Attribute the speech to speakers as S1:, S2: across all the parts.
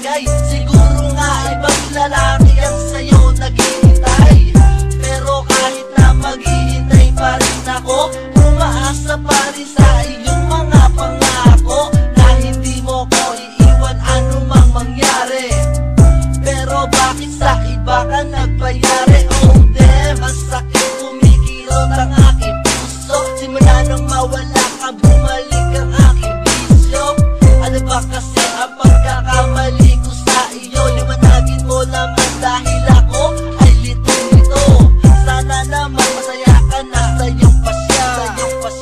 S1: bagay. Siguro nga ibang lalaki ang sa'yo naghihintay, pero kahit na maghihintay pa rin ako, umaasa pa rin sa iyong mga pangako na hindi mo ko iiwan anumang mangyari. Pero bakit sa iba ka nagpayari? Oh damn, ang sakit kumikilot ang aking puso. Simula nang mawala ka, bumalik ang aking bisyo. Ano ba kasi ang pagkakamali ko sa iyo? Liwanagin mo naman dahil ako ay lito-lito. Sana naman masaya ka na sa iyong pasya.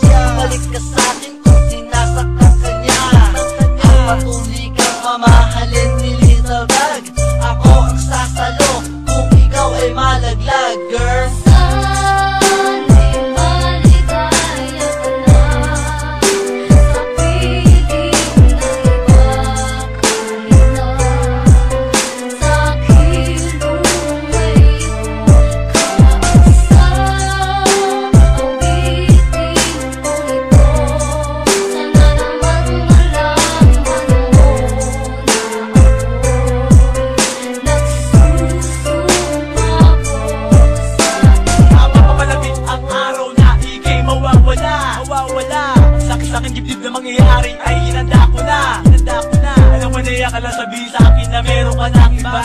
S1: Bumalik ka sa akin kung sinasaktan ka niya. Ang patuloy kang mamahalin ni Little Bag. Ako ang sasalo kung ikaw ay malaglag, girl.
S2: Sa'king dibdib na mangyayari ay hinanda ko na. Alam mo na ka lang sabihin sa akin na meron ka nang iba.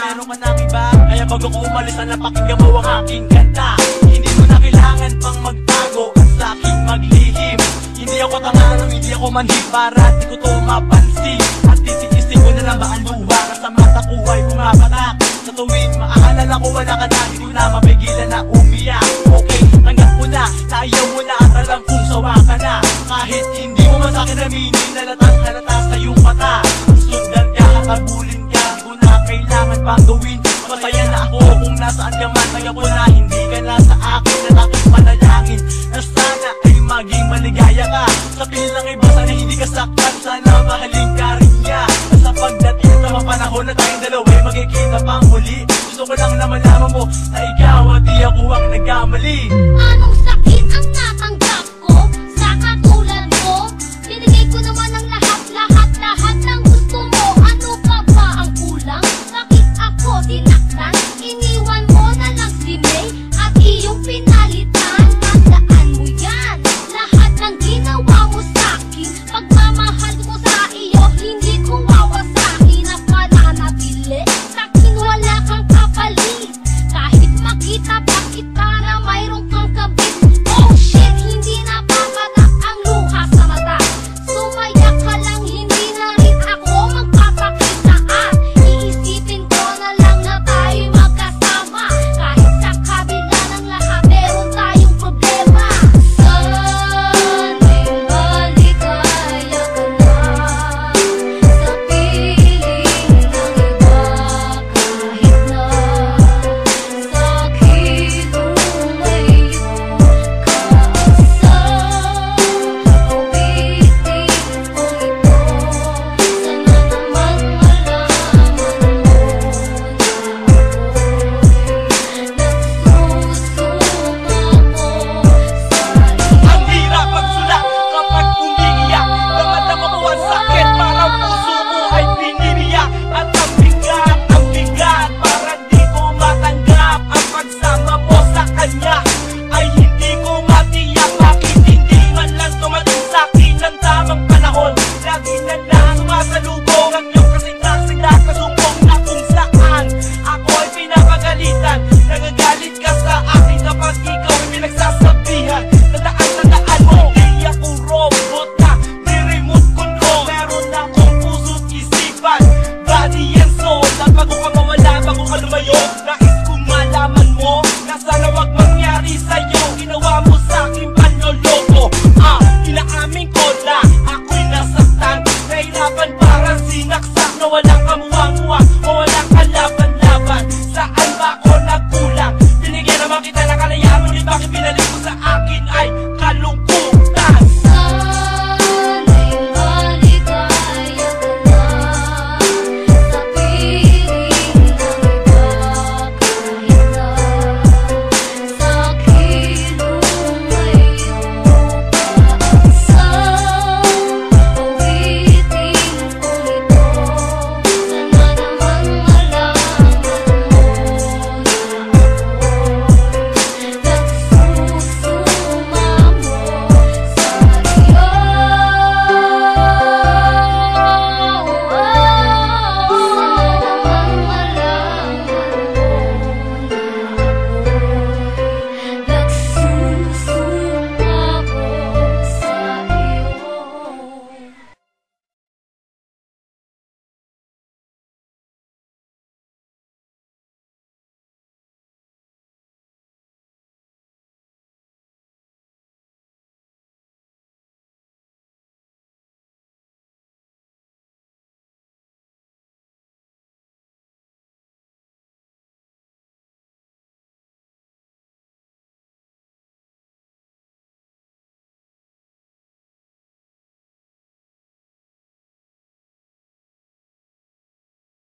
S2: Kaya bago ko umalis na napakinggan mo ang aking kanta. Hindi mo na kailangan pang magtago at sa'king maglihim. Hindi ako tanganang, hindi ako manhip para di ko to mapansin. At titiisin ko na lang ba ang luha na sa mata ko ay pumapatak. Sa tuwing maaalala ko wala ka na, hindi ko na mapigilan na umiyak. Okay, tanggap ko na ayaw mo na at alam kong sawa ka na. Kahit hindi mo man sa'kin aminin, nalatang halata sa iyong mata. Sundan ka, habulin ka, di ko na kailangan pang gawin. Masaya na ako kung nasaan ka man, kaya ko na hindi ka na sa akin. At aking panalangin na sana ay maging maligaya ka. Sa pilang iba sana hindi ka saktan, sana mahalin ka rin niya. Sa pagdating sa mga panahon na tayong dalawa ay magkikita pang muli. Gusto ko lang na malaman mo na ikaw at di ako ang nagkamali.
S3: Anong sakit ang